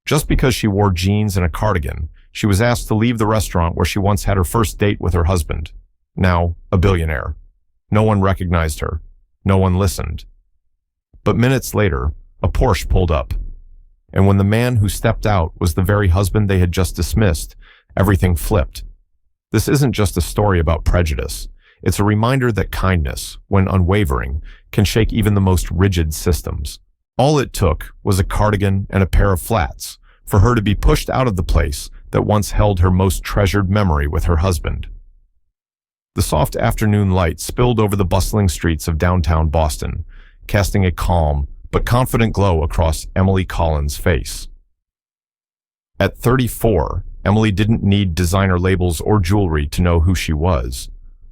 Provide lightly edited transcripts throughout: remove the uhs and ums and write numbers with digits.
Just because she wore jeans and a cardigan, she was asked to leave the restaurant where she once had her first date with her husband, now a billionaire. No one recognized her. No one listened. But minutes later, a Porsche pulled up. And when the man who stepped out was the very husband they had just dismissed, everything flipped. This isn't just a story about prejudice. It's a reminder that kindness, when unwavering, can shake even the most rigid systems. All it took was a cardigan and a pair of flats for her to be pushed out of the place that once held her most treasured memory with her husband. The soft afternoon light spilled over the bustling streets of downtown Boston, casting a calm but confident glow across Emily Collins' face. At 34, Emily didn't need designer labels or jewelry to know who she was.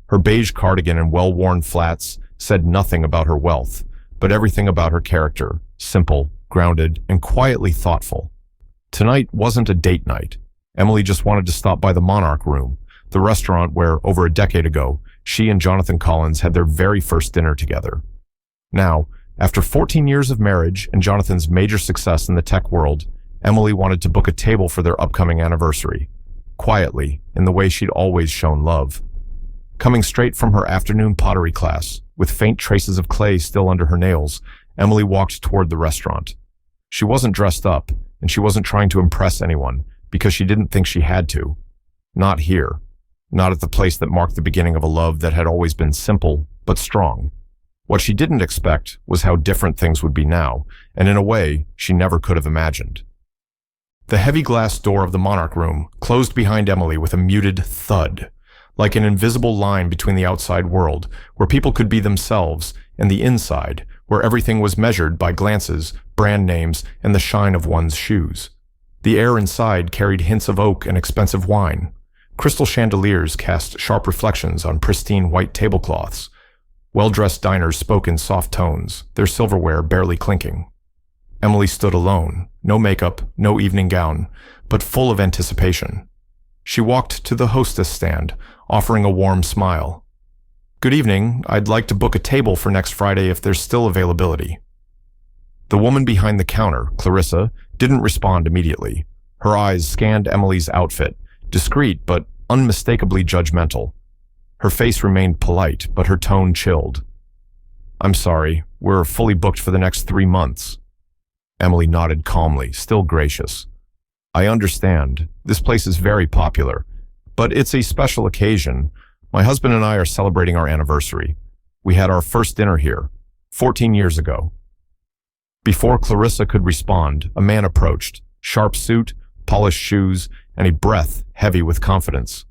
Her beige cardigan and well-worn flats said nothing about her wealth, but everything about her character, simple, grounded, and quietly thoughtful. Tonight wasn't a date night. Emily just wanted to stop by the Monarch Room, the restaurant where, over a decade ago, she and Jonathan Collins had their very first dinner together. Now, after 14 years of marriage and Jonathan's major success in the tech world, Emily wanted to book a table for their upcoming anniversary, quietly, in the way she'd always shown love. Coming straight from her afternoon pottery class, with faint traces of clay still under her nails, Emily walked toward the restaurant. She wasn't dressed up, and she wasn't trying to impress anyone, because she didn't think she had to. Not here. Not at the place that marked the beginning of a love that had always been simple, but strong. What she didn't expect was how different things would be now, and in a way she never could have imagined. The heavy glass door of the Monarch Room closed behind Emily with a muted thud, like an invisible line between the outside world, where people could be themselves, and the inside, where everything was measured by glances, brand names, and the shine of one's shoes. The air inside carried hints of oak and expensive wine. Crystal chandeliers cast sharp reflections on pristine white tablecloths. Well-dressed diners spoke in soft tones, their silverware barely clinking. Emily stood alone, no makeup, no evening gown, but full of anticipation. She walked to the hostess stand, offering a warm smile. "Good evening. I'd like to book a table for next Friday if there's still availability." The woman behind the counter, Clarissa, didn't respond immediately. Her eyes scanned Emily's outfit, discreet but unmistakably judgmental. Her face remained polite, but her tone chilled. "I'm sorry, we're fully booked for the next 3 months." Emily nodded calmly, still gracious. "I understand. This place is very popular. But it's a special occasion. My husband and I are celebrating our anniversary. We had our first dinner here, 14 years ago." Before Clarissa could respond, a man approached, sharp suit, polished shoes, and a breath heavy with confidence.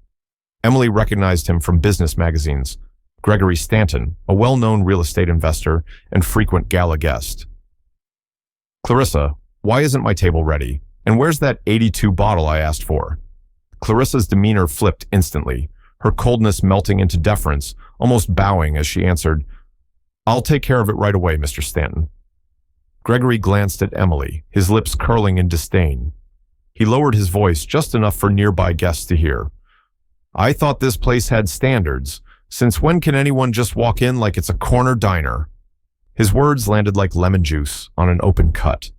Emily recognized him from business magazines. Gregory Stanton, a well-known real estate investor and frequent gala guest. "Clarissa, why isn't my table ready? And where's that 82 bottle I asked for?" Clarissa's demeanor flipped instantly, her coldness melting into deference, almost bowing as she answered, "I'll take care of it right away, Mr. Stanton." Gregory glanced at Emily, his lips curling in disdain. He lowered his voice just enough for nearby guests to hear. "I thought this place had standards. Since when can anyone just walk in like it's a corner diner?" His words landed like lemon juice on an open cut.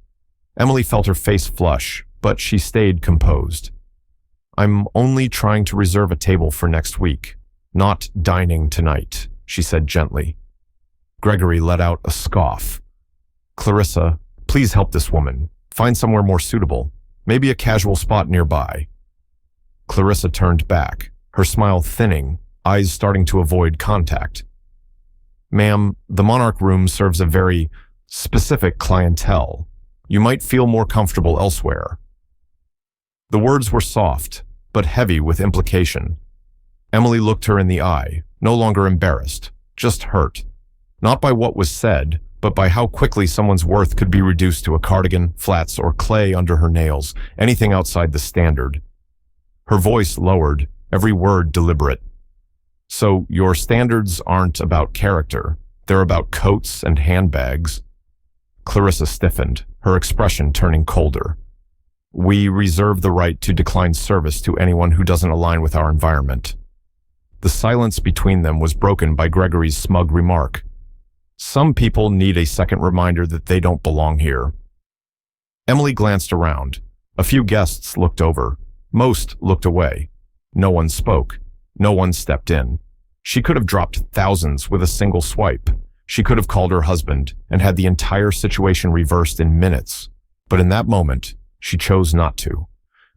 Emily felt her face flush, but she stayed composed. "I'm only trying to reserve a table for next week, not dining tonight," she said gently. Gregory let out a scoff. "Clarissa, please help this woman. Find somewhere more suitable. Maybe a casual spot nearby." Clarissa turned back, her smile thinning, eyes starting to avoid contact. "Ma'am, the Monarch Room serves a very specific clientele. You might feel more comfortable elsewhere." The words were soft, but heavy with implication. Emily looked her in the eye, no longer embarrassed, just hurt. Not by what was said, but by how quickly someone's worth could be reduced to a cardigan, flats, or clay under her nails, anything outside the standard. Her voice lowered, every word deliberate. "So your standards aren't about character. They're about coats and handbags." Clarissa stiffened, her expression turning colder. "We reserve the right to decline service to anyone who doesn't align with our environment." The silence between them was broken by Gregory's smug remark. "Some people need a second reminder that they don't belong here." Emily glanced around. A few guests looked over. Most looked away. No one spoke. No one stepped in. She could have dropped thousands with a single swipe. She could have called her husband and had the entire situation reversed in minutes. But in that moment, she chose not to,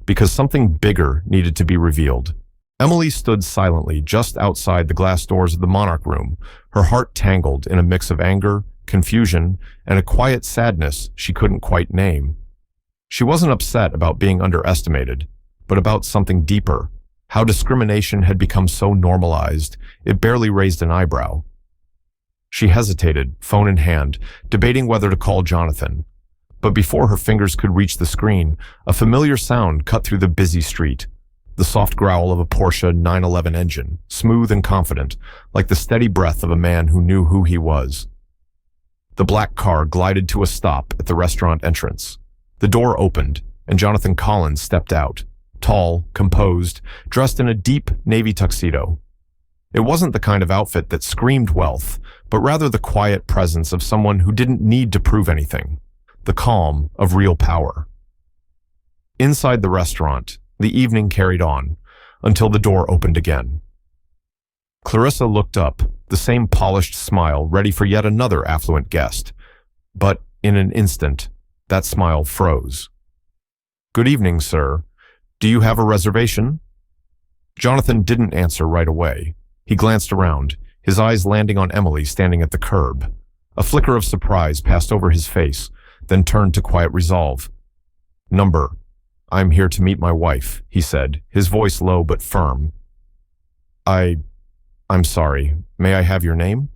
because something bigger needed to be revealed. Emily stood silently just outside the glass doors of the Monarch Room, her heart tangled in a mix of anger, confusion, and a quiet sadness she couldn't quite name. She wasn't upset about being underestimated, but about something deeper, how discrimination had become so normalized, it barely raised an eyebrow. She hesitated, phone in hand, debating whether to call Jonathan. But before her fingers could reach the screen, a familiar sound cut through the busy street. The soft growl of a Porsche 911 engine, smooth and confident, like the steady breath of a man who knew who he was. The black car glided to a stop at the restaurant entrance. The door opened, and Jonathan Collins stepped out, tall, composed, dressed in a deep navy tuxedo. It wasn't the kind of outfit that screamed wealth, but rather the quiet presence of someone who didn't need to prove anything. The calm of real power. Inside the restaurant, the evening carried on, until the door opened again. Clarissa looked up, the same polished smile ready for yet another affluent guest. But in an instant, that smile froze. "Good evening, sir. Do you have a reservation?" Jonathan didn't answer right away. He glanced around, his eyes landing on Emily standing at the curb. A flicker of surprise passed over his face, then turned to quiet resolve. "I'm here to meet my wife," he said, his voice low but firm. I'm sorry. May I have your name?"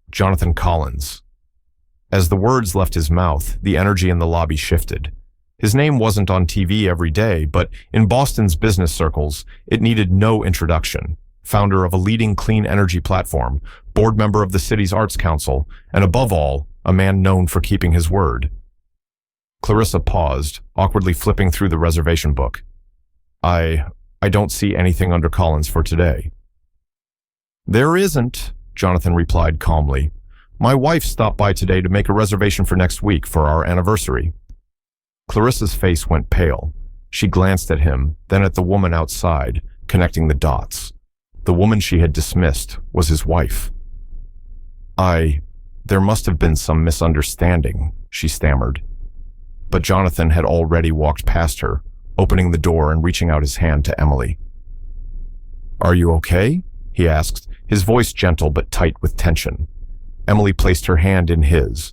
"Jonathan Collins." As the words left his mouth, the energy in the lobby shifted. His name wasn't on TV every day, but in Boston's business circles, it needed no introduction. Founder of a leading clean energy platform, board member of the city's Arts Council, and above all, a man known for keeping his word. Clarissa paused, awkwardly flipping through the reservation book. I don't see anything under Collins for today." "There isn't," Jonathan replied calmly. "My wife stopped by today to make a reservation for next week for our anniversary." Clarissa's face went pale. She glanced at him, then at the woman outside, connecting the dots. The woman she had dismissed was his wife. There must have been some misunderstanding," she stammered. But Jonathan had already walked past her, opening the door and reaching out his hand to Emily. "Are you okay?" he asked, his voice gentle but tight with tension. Emily placed her hand in his.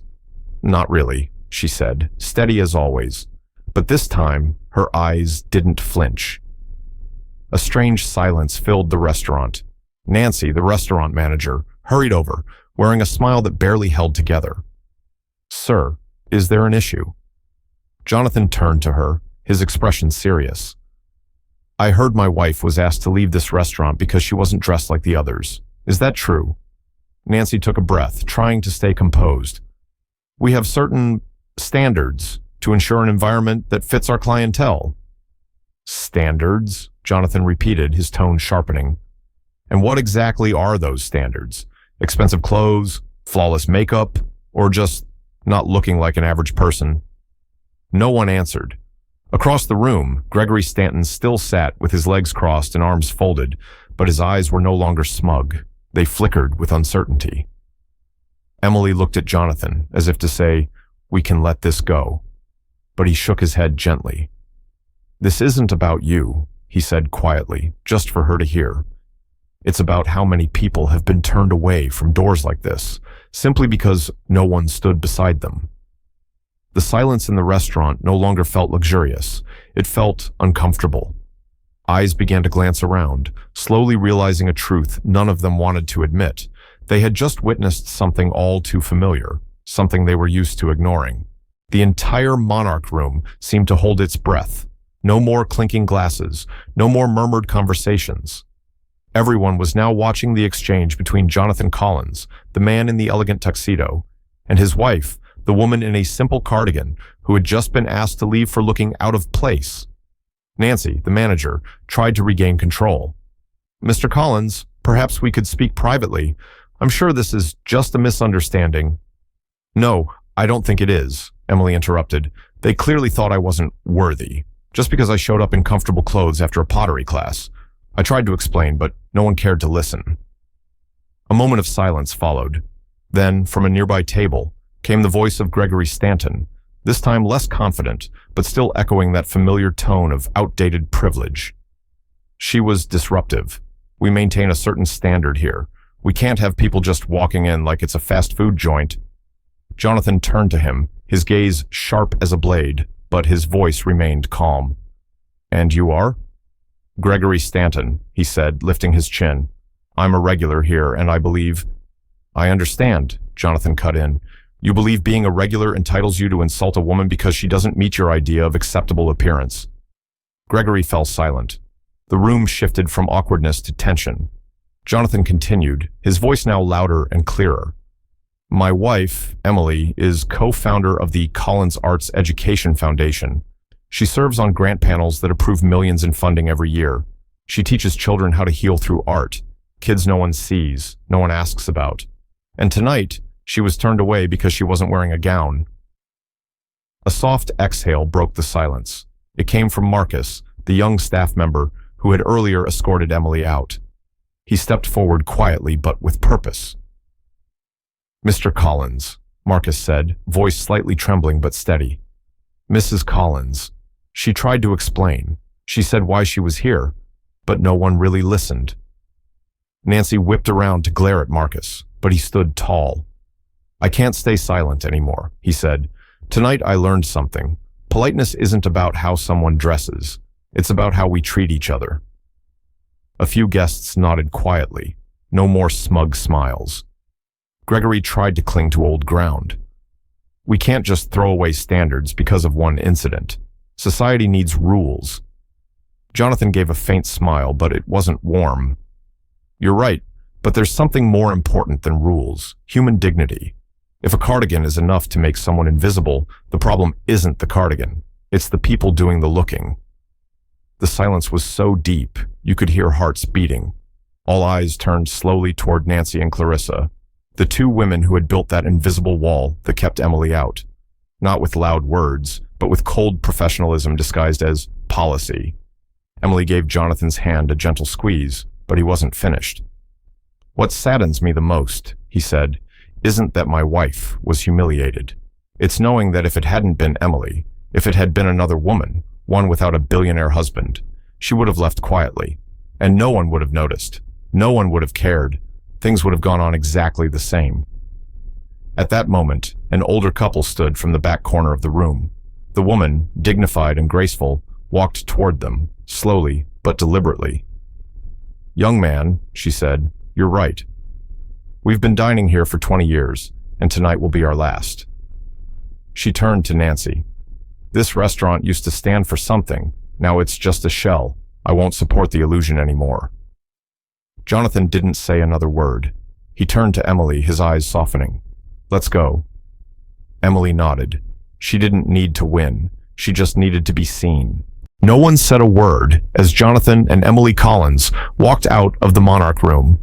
"Not really," she said, steady as always. But this time, her eyes didn't flinch. A strange silence filled the restaurant. Nancy, the restaurant manager, hurried over, wearing a smile that barely held together. "Sir, is there an issue?" Jonathan turned to her, his expression serious. "I heard my wife was asked to leave this restaurant because she wasn't dressed like the others. Is that true?" Nancy took a breath, trying to stay composed. "We have certain standards to ensure an environment that fits our clientele." "Standards?" Jonathan repeated, his tone sharpening. "And what exactly are those standards? Expensive clothes, flawless makeup, or just not looking like an average person?" No one answered. Across the room, Gregory Stanton still sat with his legs crossed and arms folded, but his eyes were no longer smug. They flickered with uncertainty. Emily looked at Jonathan, as if to say, "We can let this go." But he shook his head gently. "This isn't about you," he said quietly, just for her to hear. "It's about how many people have been turned away from doors like this, simply because no one stood beside them." The silence in the restaurant no longer felt luxurious. It felt uncomfortable. Eyes began to glance around, slowly realizing a truth none of them wanted to admit. They had just witnessed something all too familiar, something they were used to ignoring. The entire Monarch Room seemed to hold its breath. No more clinking glasses, no more murmured conversations. Everyone was now watching the exchange between Jonathan Collins, the man in the elegant tuxedo, and his wife, the woman in a simple cardigan who had just been asked to leave for looking out of place. Nancy, the manager, tried to regain control. "Mr. Collins, perhaps we could speak privately. I'm sure this is just a misunderstanding." "No, I don't think it is," Emily interrupted, They clearly thought I wasn't worthy, just because I showed up in comfortable clothes after a pottery class. I tried to explain, but no one cared to listen. A moment of silence followed. Then, from a nearby table, came the voice of Gregory Stanton, this time less confident, but still echoing that familiar tone of outdated privilege. She was disruptive. We maintain a certain standard here. We can't have people just walking in like it's a fast food joint. Jonathan turned to him, his gaze sharp as a blade, but his voice remained calm. "And you are?" "Gregory Stanton," he said, lifting his chin. "I'm a regular here, and I believe—" "I understand," Jonathan cut in. "You believe being a regular entitles you to insult a woman because she doesn't meet your idea of acceptable appearance." Gregory fell silent. The room shifted from awkwardness to tension. Jonathan continued, his voice now louder and clearer. "My wife, Emily, is co-founder of the Collins Arts Education Foundation. She serves on grant panels that approve millions in funding every year. She teaches children how to heal through art, kids no one sees, no one asks about. And tonight, she was turned away because she wasn't wearing a gown." A soft exhale broke the silence. It came from Marcus, the young staff member who had earlier escorted Emily out. He stepped forward quietly but with purpose. "Mr. Collins," Marcus said, voice slightly trembling but steady. "Mrs. Collins." She tried to explain. She said why she was here, but no one really listened. Nancy whipped around to glare at Marcus, but he stood tall. "I can't stay silent anymore," he said. "Tonight I learned something. Politeness isn't about how someone dresses. It's about how we treat each other." A few guests nodded quietly. No more smug smiles. Gregory tried to cling to old ground. "We can't just throw away standards because of one incident. Society needs rules." Jonathan gave a faint smile, but it wasn't warm. "You're right, but there's something more important than rules: human dignity. If a cardigan is enough to make someone invisible, the problem isn't the cardigan. It's the people doing the looking." The silence was so deep, you could hear hearts beating. All eyes turned slowly toward Nancy and Clarissa, the two women who had built that invisible wall that kept Emily out. Not with loud words, but with cold professionalism disguised as policy. Emily gave Jonathan's hand a gentle squeeze, but he wasn't finished. "What saddens me the most," he said, "isn't that my wife was humiliated. It's knowing that if it hadn't been Emily, if it had been another woman, one without a billionaire husband, she would have left quietly, and no one would have noticed. No one would have cared. Things would have gone on exactly the same." At that moment, an older couple stood from the back corner of the room. The woman, dignified and graceful, walked toward them, slowly but deliberately. "Young man," she said, "you're right. We've been dining here for 20 years, and tonight will be our last." She turned to Nancy. "This restaurant used to stand for something. Now it's just a shell. I won't support the illusion anymore." Jonathan didn't say another word. He turned to Emily, his eyes softening. "Let's go." Emily nodded. She didn't need to win. She just needed to be seen. No one said a word as Jonathan and Emily Collins walked out of the Monarch room.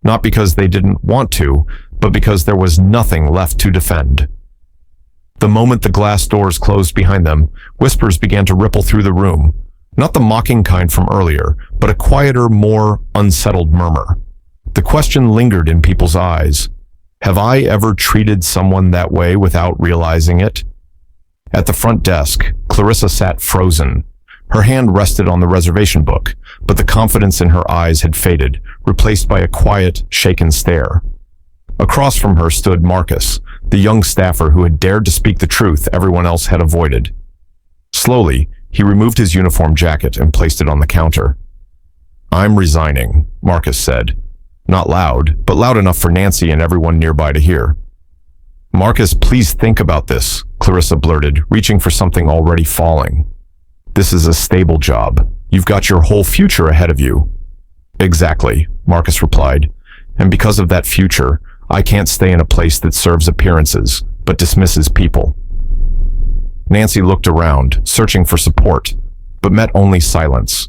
Not because they didn't want to, but because there was nothing left to defend. The moment the glass doors closed behind them, whispers began to ripple through the room. Not the mocking kind from earlier, but a quieter, more unsettled murmur. The question lingered in people's eyes. Have I ever treated someone that way without realizing it? At the front desk, Clarissa sat frozen. Her hand rested on the reservation book, but the confidence in her eyes had faded, replaced by a quiet, shaken stare. Across from her stood Marcus, the young staffer who had dared to speak the truth everyone else had avoided. Slowly, he removed his uniform jacket and placed it on the counter. "I'm resigning," Marcus said. Not loud, but loud enough for Nancy and everyone nearby to hear. "Marcus, please think about this," Clarissa blurted, reaching for something already falling. "This is a stable job. You've got your whole future ahead of you." "Exactly," Marcus replied. "And because of that future, I can't stay in a place that serves appearances, but dismisses people." Nancy looked around, searching for support, but met only silence.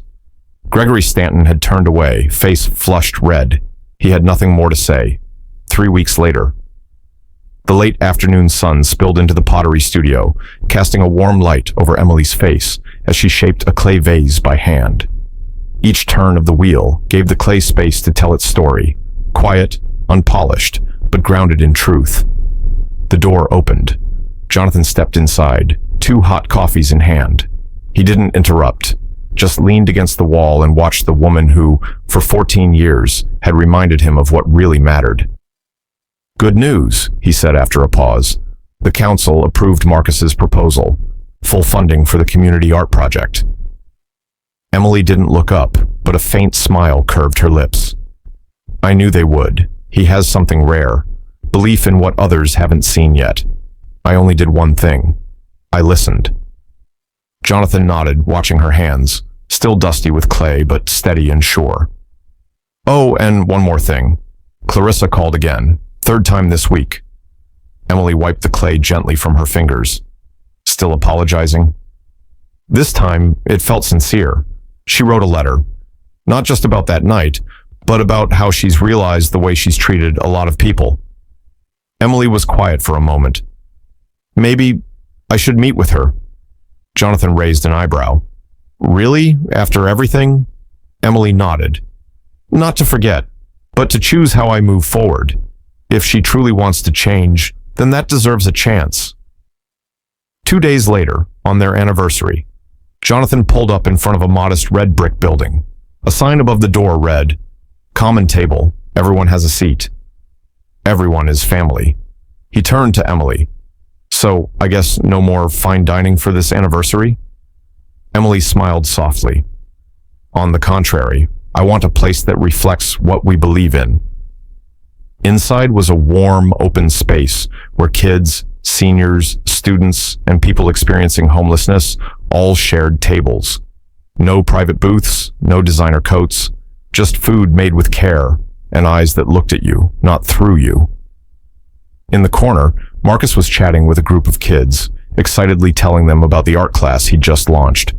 Gregory Stanton had turned away, face flushed red. He had nothing more to say. 3 weeks later. The late afternoon sun spilled into the pottery studio, casting a warm light over Emily's face as she shaped a clay vase by hand. Each turn of the wheel gave the clay space to tell its story, quiet, unpolished, but grounded in truth. The door opened. Jonathan stepped inside, 2 hot coffees in hand. He didn't interrupt, just leaned against the wall and watched the woman who, for 14 years, had reminded him of what really mattered. "Good news," he said after a pause. The council approved Marcus's proposal, full funding for the community art project. Emily didn't look up, but a faint smile curved her lips. "I knew they would. He has something rare, belief in what others haven't seen yet. I only did one thing. I listened." Jonathan nodded, watching her hands, still dusty with clay, but steady and sure. "Oh, and one more thing. Clarissa called again, 3rd time this week." Emily wiped the clay gently from her fingers. "Still apologizing?" This time, it felt sincere. She wrote a letter, not just about that night, but about how she's realized the way she's treated a lot of people. Emily was quiet for a moment. "Maybe I should meet with her." Jonathan raised an eyebrow. "Really? After everything?" Emily nodded. "Not to forget, but to choose how I move forward. If she truly wants to change, then that deserves a chance." 2 days later, on their anniversary, Jonathan pulled up in front of a modest red brick building. A sign above the door read, "Common table, everyone has a seat. Everyone is family." He turned to Emily. "So, I guess no more fine dining for this anniversary?" Emily smiled softly. "On the contrary, I want a place that reflects what we believe in." Inside was a warm, open space where kids, seniors, students, and people experiencing homelessness all shared tables. No private booths, no designer coats, just food made with care and eyes that looked at you, not through you. In the corner, Marcus was chatting with a group of kids, excitedly telling them about the art class he'd just launched.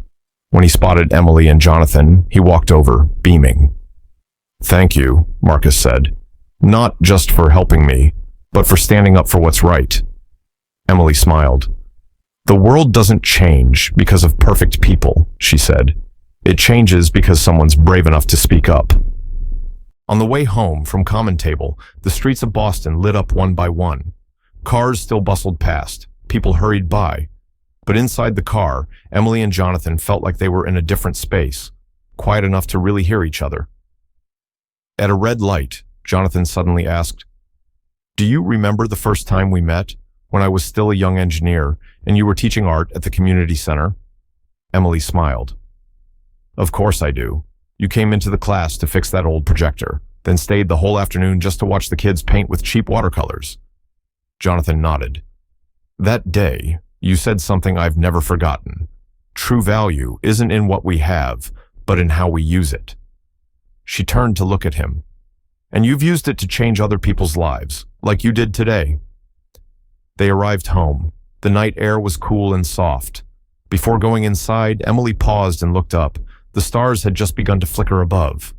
When he spotted Emily and Jonathan, he walked over, beaming. "Thank you," Marcus said. "Not just for helping me, but for standing up for what's right." Emily smiled. "The world doesn't change because of perfect people," she said. "It changes because someone's brave enough to speak up." On the way home from Common Table, the streets of Boston lit up one by one. Cars still bustled past, people hurried by. But inside the car, Emily and Jonathan felt like they were in a different space, quiet enough to really hear each other. At a red light, Jonathan suddenly asked, "Do you remember the first time we met, when I was still a young engineer and you were teaching art at the community center?" Emily smiled. "Of course I do. You came into the class to fix that old projector, then stayed the whole afternoon just to watch the kids paint with cheap watercolors." Jonathan nodded. "That day, you said something I've never forgotten. True value isn't in what we have, but in how we use it." She turned to look at him. "And you've used it to change other people's lives, like you did today." They arrived home. The night air was cool and soft. Before going inside, Emily paused and looked up. The stars had just begun to flicker above.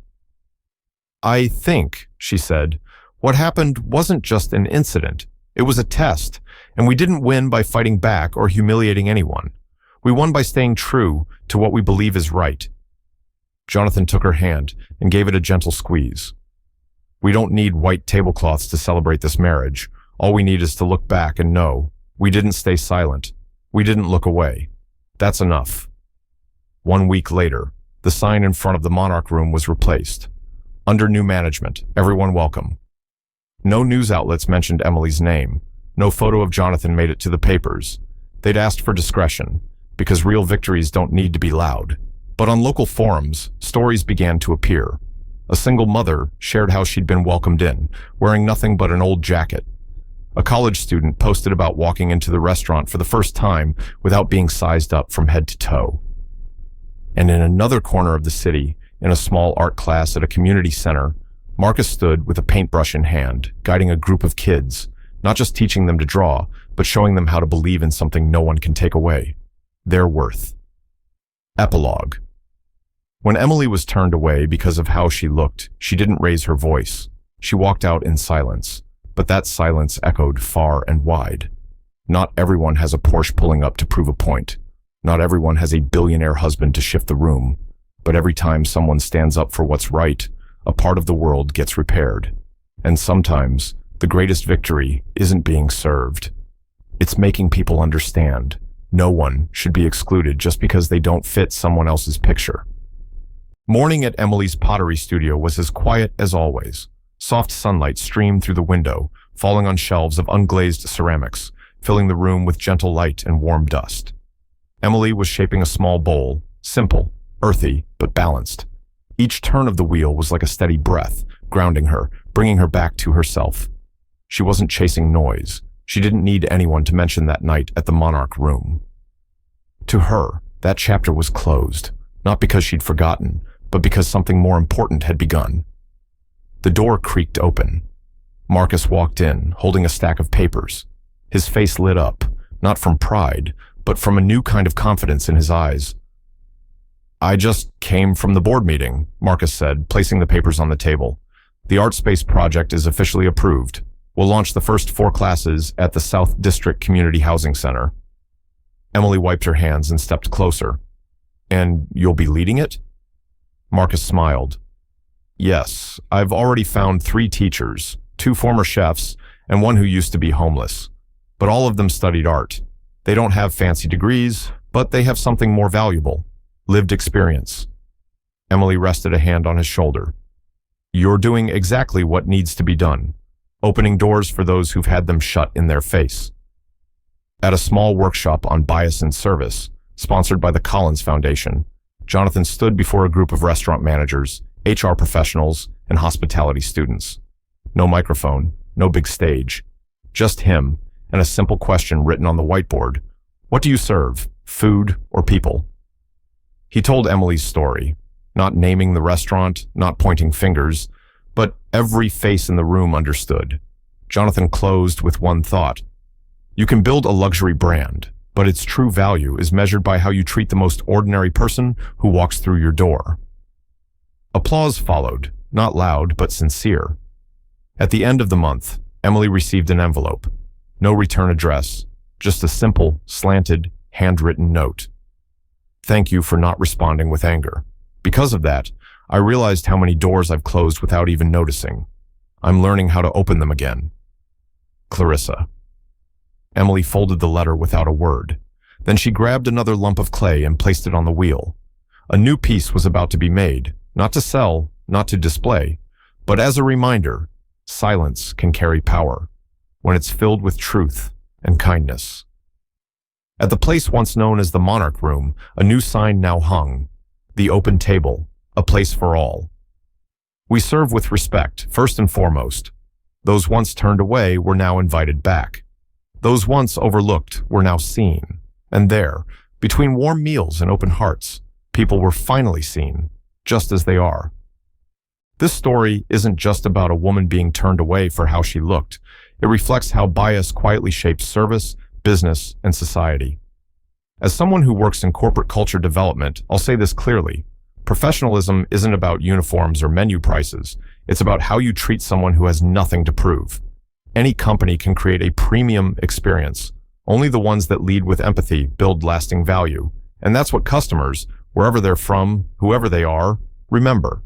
"I think," she said, "what happened wasn't just an incident. It was a test, and we didn't win by fighting back or humiliating anyone. We won by staying true to what we believe is right." Jonathan took her hand and gave it a gentle squeeze. "We don't need white tablecloths to celebrate this marriage. All we need is to look back and know we didn't stay silent. We didn't look away. That's enough." 1 week later, the sign in front of the Monarch Room was replaced. "Under new management, everyone welcome." No news outlets mentioned Emily's name. No photo of Jonathan made it to the papers. They'd asked for discretion, because real victories don't need to be loud. But on local forums, stories began to appear. A single mother shared how she'd been welcomed in, wearing nothing but an old jacket. A college student posted about walking into the restaurant for the first time without being sized up from head to toe. And in another corner of the city, in a small art class at a community center, Marcus stood with a paintbrush in hand, guiding a group of kids, not just teaching them to draw, but showing them how to believe in something no one can take away: their worth. Epilogue. When Emily was turned away because of how she looked, she didn't raise her voice. She walked out in silence, But that silence echoed far and wide. Not everyone has a Porsche pulling up to prove a point. Not everyone has a billionaire husband to shift the room. But every time someone stands up for what's right, a part of the world gets repaired. And sometimes, the greatest victory isn't being served. It's making people understand. No one should be excluded just because they don't fit someone else's picture. Morning at Emily's pottery studio was as quiet as always. Soft sunlight streamed through the window, falling on shelves of unglazed ceramics, filling the room with gentle light and warm dust. Emily was shaping a small bowl, simple, earthy, but balanced. Each turn of the wheel was like a steady breath, grounding her, bringing her back to herself. She wasn't chasing noise. She didn't need anyone to mention that night at the Monarch Room. To her, that chapter was closed, not because she'd forgotten, but because something more important had begun. The door creaked open. Marcus walked in, holding a stack of papers. His face lit up, not from pride, but from a new kind of confidence in his eyes. "I just came from the board meeting," Marcus said, placing the papers on the table. "The Art Space project is officially approved. We'll launch the first 4 classes at the South District Community Housing Center." Emily wiped her hands and stepped closer. "And you'll be leading it?" Marcus smiled. "Yes, I've already found 3 teachers, 2 former chefs, and 1 who used to be homeless. But all of them studied art. They don't have fancy degrees, but they have something more valuable: lived experience." Emily rested a hand on his shoulder. "You're doing exactly what needs to be done, opening doors for those who've had them shut in their face." At a small workshop on bias and service, sponsored by the Collins Foundation, Jonathan stood before a group of restaurant managers, HR professionals, and hospitality students. No microphone, no big stage, just him and a simple question written on the whiteboard: "What do you serve, food or people?" He told Emily's story, not naming the restaurant, not pointing fingers, but every face in the room understood. Jonathan closed with one thought: you can build a luxury brand, but its true value is measured by how you treat the most ordinary person who walks through your door. Applause followed, not loud but sincere. At the end of the month, Emily received an envelope. No return address, just a simple, slanted, handwritten note. "Thank you for not responding with anger. Because of that, I realized how many doors I've closed without even noticing. I'm learning how to open them again. Clarissa." Emily folded the letter without a word. Then she grabbed another lump of clay and placed it on the wheel. A new piece was about to be made, not to sell, not to display, but as a reminder: silence can carry power when it's filled with truth and kindness. At the place once known as the Monarch Room, a new sign now hung: "The Open Table, a place for all." We serve with respect, first and foremost. Those once turned away were now invited back. Those once overlooked were now seen. And there, between warm meals and open hearts, people were finally seen, just as they are. This story isn't just about a woman being turned away for how she looked. It reflects how bias quietly shapes service, business, and society. As someone who works in corporate culture development, I'll say this clearly: professionalism isn't about uniforms or menu prices. It's about how you treat someone who has nothing to prove. Any company can create a premium experience. Only the ones that lead with empathy build lasting value. And that's what customers, wherever they're from, whoever they are, remember.